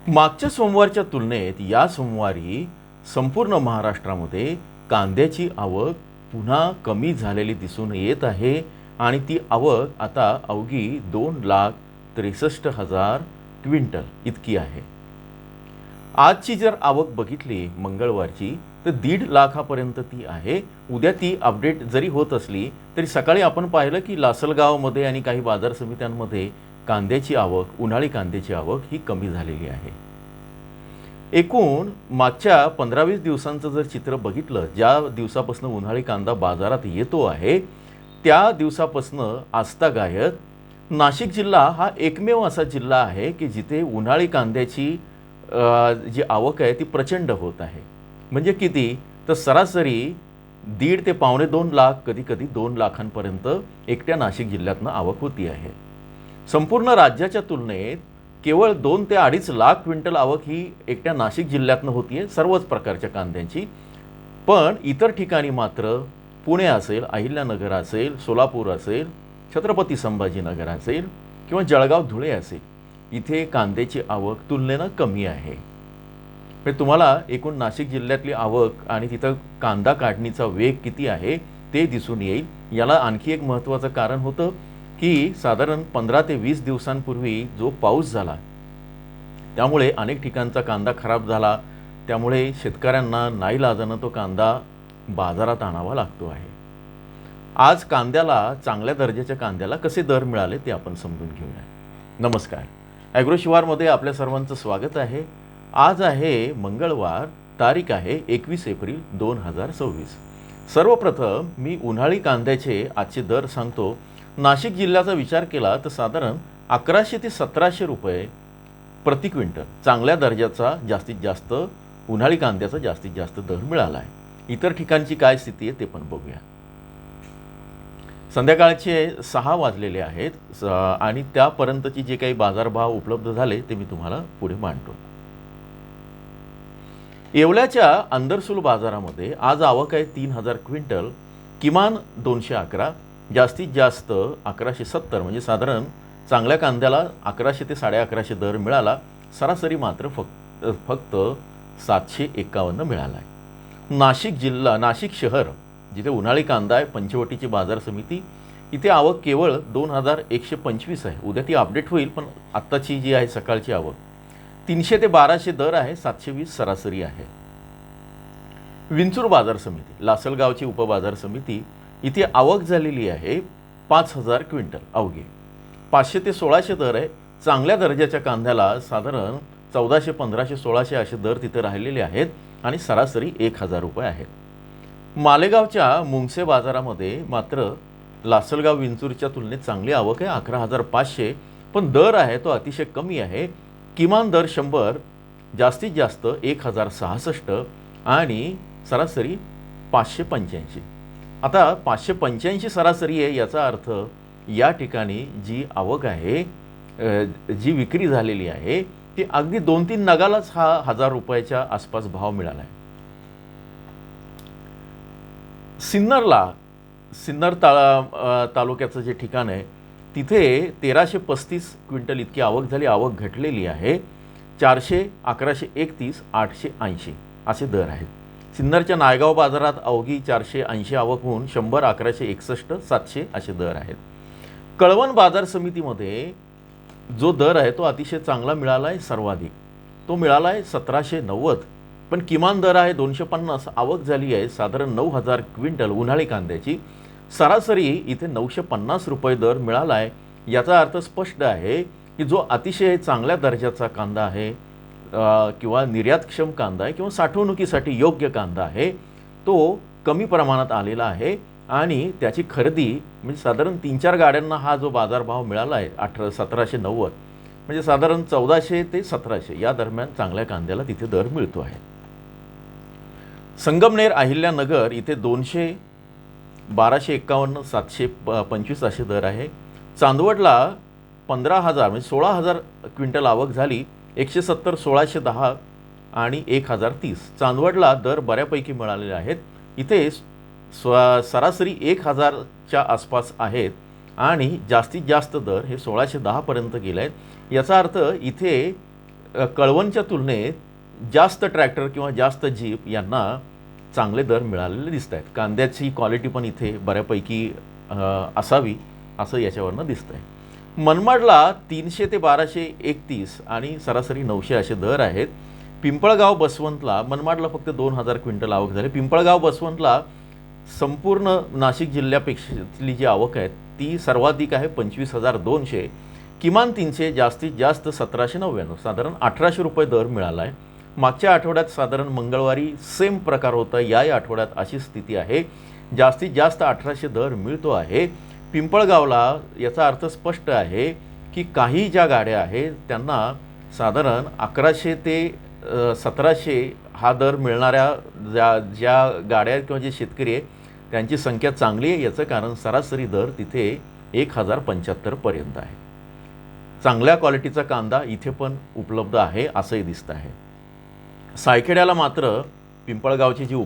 मागच्या सोमवारच्या तुलनेत या सोमवारी संपूर्ण महाराष्ट्रामध्ये कांद्याची आवक पुन्हा कमी झालेली दिसून येत आहे आणि ती आवक आता अवघी 2,63,000 क्विंटल इतकी आहे. आजची जर आवक बघितली मंगळवारची तर 1.5 लाखापर्यंत ती आहे. उद्या ती अपडेट जरी होत असली तरी सकाळी आपण पाहिलं की लासलगावमध्ये आणि काही बाजार समित्यांमध्ये कांद्याची आवक, उन्हाळी कांद्याची आवक ही कमी झालेली आहे. एकूण मागच्या 15-20 दिवसांचं जर चित्र बघितलं, ज्या दिवसापासून उन्हाळी कांदा बाजारात येतो आहे त्या दिवसापासून आजतागायत नाशिक जिल्हा हा एकमेव असा जिल्हा आहे की जिथे उन्हाळी कांद्याची जी आवक आहे ती प्रचंड होत आहे. म्हणजे किती तर सरासरी 1.5 ते 2.25 लाख, कधी कधी 2 लाखांपर्यंत एकट्या नाशिक जिल्ह्यातनं आवक होती आहे. संपूर्ण राज्याच्या तुलनेत केवळ 2 ते 2.5 लाख क्विंटल आवक ही एकट्या नाशिक जिल्ह्यातनं होतीये सर्वच प्रकारच्या कांद्यांची. पण इतर ठिकाणी मात्र पुणे असेल, अहिल्यानगर असेल, सोलापूर असेल, छत्रपती संभाजीनगर असेल किंवा जळगाव, धुळे असेल, इथे कांद्याची आवक तुलनेनं कमी आहे. म्हणजे तुम्हाला एकूण नाशिक जिल्ह्यातली आवक आणि तिथं कांदा काढणीचा वेग किती आहे ते दिसून येईल. याला आणखी एक महत्त्वाचं कारण होतं की साधारण 15 ते 20 दिवसांपूर्वी जो पाऊस झाला त्यामुळे अनेक ठिकाणचा कांदा खराब झाला. त्यामुळे शेतकऱ्यांना नाईलाजानं तो कांदा बाजारात आणावा लागतो आहे. आज कांद्याला, चांगल्या दर्जाच्या कांद्याला कसे दर मिळाले ते आपण समजून घेऊया. नमस्कार, ॲग्रो शिवारमध्ये आपल्या सर्वांचं स्वागत आहे. आज आहे मंगळवार, तारीख आहे 21 एप्रिल 2024. सर्वप्रथम मी उन्हाळी कांद्याचे आजचे दर सांगतो. नाशिक जिल्ह्याचा विचार केला तर साधारण 1100 ते 1700 रुपये प्रति क्विंटल चांगल्या दर्जाचा जास्तीत जास्त उन्हाळी कांद्याचा जास्तीत जास्त दर मिळाला आहे. इतर ठिकाणची काय स्थिती आहे ते पण बघूया. संध्याकाळचे 6 वाजलेले आहेत आणि त्यापर्यंतची जे काही बाजारभाव उपलब्ध झाले ते मी तुम्हाला पुढे मांडतो. येवल्याच्या अंदरसूल बाजारामध्ये आज आवक आहे 3,000 क्विंटल, किमान 211, जास्तीत जास्त 1170. म्हणजे साधारण चांगल्या कांद्याला 1100 ते 1150 दर मिळाला. सरासरी मात्र फक्त 751 मिळाला आहे. नाशिक जिल्हा, नाशिक शहर जिथे उन्हाळी कांदा आहे, पंचवटीची बाजार समिती, इथे आवक केवळ 2,125 आहे. उद्या ती अपडेट होईल, पण आत्ताची जी आहे सकाळची आवक 300 ते 1200 दर आहे, 720 सरासरी आहे. विंचूर बाजार समिती, लासलगावची उपबाजार समिती, इथे आवक झालेली आहे 5,000 क्विंटल अवघे. 500 ते 1600 दर आहे. चांगल्या दर्जाच्या कांद्याला साधारण 1400, 1500, 1600 असे दर तिथे राहिलेले आहेत आणि सरासरी 1,000 रुपये आहेत. मालेगावच्या मुंगसे बाजारामध्ये मात्र लासलगाव विंचूरच्या तुलनेत चांगली आवक आहे, 11,500, पण दर आहे तो अतिशय कमी आहे. किमान दर 100, जास्तीत जास्त 1,066 आणि सरासरी 585. आता 585 सरासरी आहे, याचा अर्थ या ठिकाणी जी आवक आहे, जी विक्री झालेली आहे ती अगदी 2-3 नगालाच हा 1,000 रुपयाच्या आसपास भाव मिळाला आहे. सिन्नर तालुक्याचं जे ठिकाण आहे तिथे 1,335 क्विंटल इतकी आवक झाली. आवक घटलेली आहे. 400, 1131, 880 असे दर आहेत. सिन्नरच्या नायगाव बाजारात अवघी 480 आवक होऊन 100, 1161, 700 असे दर आहेत. कळवण बाजार समितीमध्ये जो दर आहे तो अतिशय चांगला मिळाला आहे, सर्वाधिक तो मिळाला आहे 1,790, पण किमान दर आहे 250. आवक झाली आहे साधारण 9,000 क्विंटल उन्हाळी कांद्याची. सरासरी इथे 950 रुपये दर मिळाला आहे. याचा अर्थ स्पष्ट आहे की जो अतिशय चांगल्या दर्जाचा कांदा आहे किंवा निर्यातक्षम कांदा आहे किंवा साठवणुकीसाठी योग्य कांदा आहे तो कमी प्रमाणात आलेला आहे आणि त्याची खरेदी म्हणजे साधारण 3-4 गाड्यांना हा जो बाजारभाव मिळाला आहे 1,790, म्हणजे साधारण 1,400 ते 1,700 या दरम्यान चांगल्या कांद्याला तिथे दर मिळतो आहे. संगमनेर, अहिल्यानगर इथे 200, 1,251, 725 असे दर आहे. चांदवडला 15,000 म्हणजे 16,000 क्विंटल आवक झाली, 170, 1,610 आणि 1,030. चांदवडला दर बऱ्यापैकी मिळालेले आहेत. इथे सरासरी 1,000च्या आसपास आहेत आणि जास्तीत जास्त दर हे 1,610 पर्यंत गेले आहेत. याचा अर्थ इथे कळवणच्या तुलनेत जास्त ट्रॅक्टर किंवा जास्त जीप यांना चांगले दर मिळालेले दिसत आहेत. कांद्याची क्वालिटी पण इथे बऱ्यापैकी असावी असं याच्यावरनं दिसतं आहे. मनमाडला 300 ते 1231 आणि सरासरी 900 असे दर आहेत. पिंपळगाव बसवंतला, मनमाडला फक्त 2000 क्विंटल आवक झाली. पिंपळगाव बसवंतला संपूर्ण नाशिक जिल्ह्यापेक्षातली जी आवक आहे ती सर्वाधिक आहे 25,200. किमान 300, जास्तीत जास्त 1799, साधारण 1800 रुपये दर मिळाला आहे. मागच्या आठवड्यात साधारण मंगळवारी सेम प्रकार होता. या आठवड्यात अशी स्थिती आहे, जास्तीत जास्त 1800 दर मिळतो आहे पिंपळगावला. याचा अर्थ स्पष्ट आहे की काही ज्या गाड्या आहेत त्यांना साधारण 1100 ते 1700 हा दर मिळणाऱ्या ज्या गाड्या किंवा जे शेतकरी आहे त्यांची संख्या चांगली आहे. याचं कारण सरासरी दर तिथे 1075 पर्यंत आहे. चांगल्या क्वालिटीचा कांदा इथे पण उपलब्ध आहे असंही दिसतं आहे. सायखेड्याला मात्र पिंपळगावची जी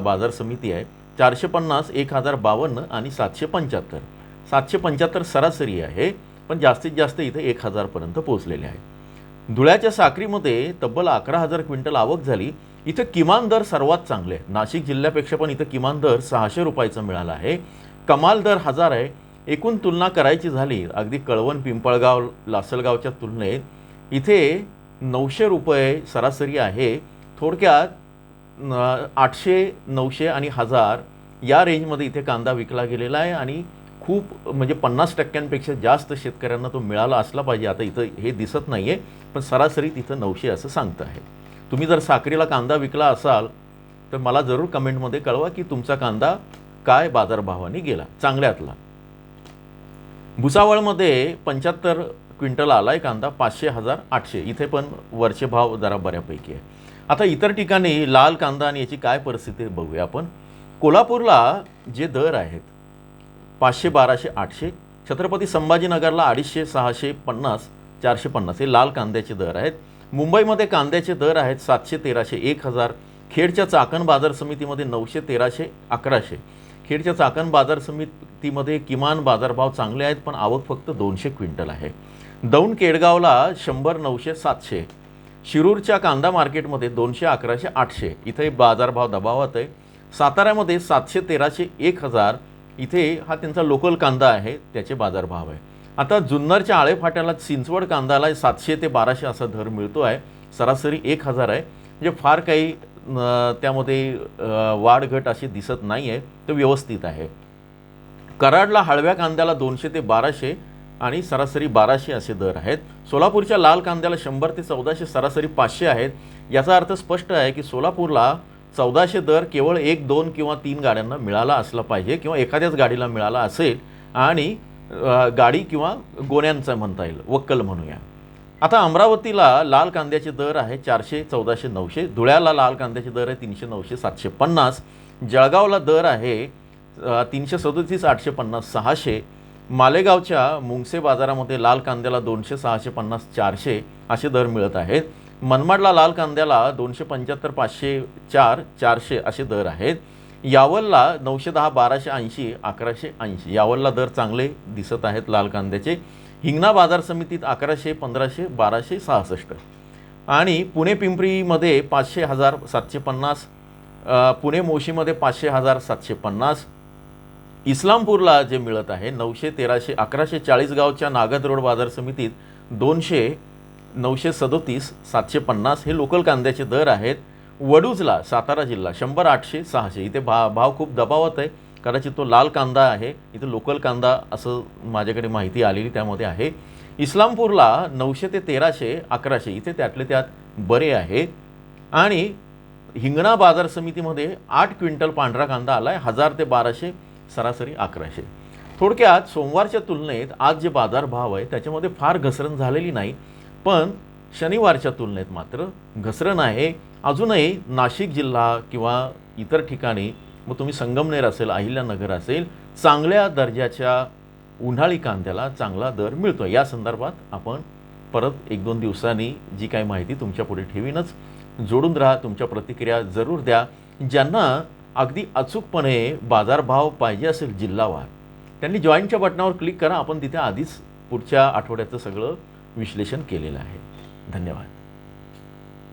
बाजार समिती आहे 450, 1052 आणि 775. 775 सरासरी आहे, पण जास्तीत जास्त इथे 1000 पर्यंत पोहोचलेले आहे. धुळ्याच्या साक्रीमध्ये तब्बल 11,000 क्विंटल आवक झाली. इथं किमान दर सर्वात चांगले आहे. नाशिक जिल्ह्यापेक्षा पण इथं किमान दर 600 रुपयाचा मिळाला आहे. कमाल दर 1000 आहे. एकूण तुलना करायची झाली अगदी कळवण, पिंपळगाव, लासलगावच्या तुलनेत इथे 900 रुपये सरासरी आहे. थोडक्यात 800, 900 आणि 1000 या रेंजमध्ये इथे कांदा विकला गेलेला आहे आणि खूप म्हणजे 50% जास्त शेतकऱ्यांना तो मिळाला असला पाहिजे. आता इथं हे दिसत नाही आहे, पण सरासरी तिथं 900 असं सांगतं आहे. तुम्ही जर साक्रीला कांदा विकला असाल तर मला जरूर कमेंटमध्ये कळवा की तुमचा कांदा काय बाजारभावाने गेला चांगल्यातला. भुसावळमध्ये 75 क्विंटल आला आहे कांदा, 500, 1000, 800. इथे पण वरचे भाव जरा बऱ्यापैकी आहे. आता इतर ठिकाणी लाल कांदा आणि याची काय परिस्थिती बघूया आपण. कोल्हापूरला जे दर आहेत 500, 1200, 800. छत्रपती संभाजीनगरला 250, 650, 450 हे लाल कांद्याचे दर आहेत. मुंबईमध्ये कांद्याचे दर आहेत 700, 1300, 1000. खेडच्या चाकण बाजार समितीमध्ये 900, 1300, 1100. खेडच्या चाकण बाजार समितीमध्ये किमान बाजारभाव चांगले आहेत, पण आवक फक्त 200 क्विंटल आहे. दौंड केडगावला 100, 900, 700. शिरूरच्या कांदा मार्केटमध्ये 200, 1100, 800 इथे बाजारभाव दबावात आहे. साताऱ्यामध्ये 700, 1300, 1000 इथे हा त्यांचा लोकल कांदा आहे, त्याचे बाजारभाव आहे. आता जुन्नरच्या आळेफाट्याला चिंचवड कांदाला 700 ते 1200 असा दर मिळतो आहे. सरासरी 1000 आहे. म्हणजे फार काही त्यामध्ये वाढ घट अशी दिसत नाही आहे, तो व्यवस्थित आहे. कराडला हळव्या कांद्याला 200 ते 1200 आणि सरासरी 1200 असे दर आहेत. सोलापूरच्या लाल कांद्याला 100 ते 1400, सरासरी 500 आहेत. याचा अर्थ स्पष्ट आहे की सोलापूरला 1400 दर केवळ 1, 2 किंवा 3 गाड्यांना मिळाला असला पाहिजे किंवा एखाद्याच गाडीला मिळाला असेल आणि गाडी किंवा गोण्यांचा म्हणता येईल, वक्कल म्हणूया. आता अमरावतीला लाल कांद्याचे दर आहे 400, 1400, 900. धुळ्याला लाल कांद्याचे दर आहे 300, 900, 750. जळगावला दर आहे 337, 850, 600. मालेगावच्या मुंगसे बाजारामध्ये लाल कांद्याला 200, 650, 400 असे दर मिळत आहेत. मनमाडला लाल कांद्याला 275, 504, 400 असे दर आहेत. यावलला 910, 1280, 1180 यावलला दर चांगले दिसत आहेत लाल कांद्याचे. हिंगणा बाजार समितीत 1100, 1500, 1266 आणि पुणे पिंपरीमध्ये 500, 1000, 750. पुणे मोशीमध्ये 500, 1000, 750. इस्लामपूरला जे मिळत आहे 900, 1300, 1100. चाळीसगावच्या नागद रोड बाजार समितीत 200, 937, 750 हे लोकल कांद्याचे दर आहेत. वडूजला सातारा जिल्हा 100, 800, 600 इथे भाव खूप दबावात आहे. कदाचित तो लाल कांदा आहे, इथे लोकल कांदा असं माझ्याकडे माहिती आलेली त्यामध्ये आहे. इस्लामपूरला 900 ते 1300, 1100 इथे त्यातले त्यात बरे आहे. आणि हिंगणा बाजार समितीमध्ये 8 क्विंटल पांढरा कांदा आला आहे, 1000 ते 1200, सरासरी 1100. थोडक्यात सोमवारच्या तुलनेत आज जे बाजारभाव आहे त्याच्यामध्ये फार घसरण झालेली नाही, पण शनिवारच्या तुलनेत मात्र घसरण आहे. अजूनही नाशिक जिल्हा किंवा इतर ठिकाणी, मग तुम्ही संगमनेर असेल, अहिल्यानगर असेल, चांगल्या दर्जाच्या उन्हाळी कांद्याला चांगला दर मिळतो. या संदर्भात आपण परत 1-2 दिवसांनी जी काही माहिती तुमच्या पुढे ठेवीनच. जोडून राहा, तुमच्या प्रतिक्रिया जरूर द्या. ज्यांना अगदी अचूकपणे बाजारभाव पाहिजे असेल जिल्हावार, त्यांनी जॉईनच्या बटनावर क्लिक करा. आपण तिथे आधीच पुढच्या आठवड्याचं सगळं विश्लेषण केलेलं आहे. धन्यवाद.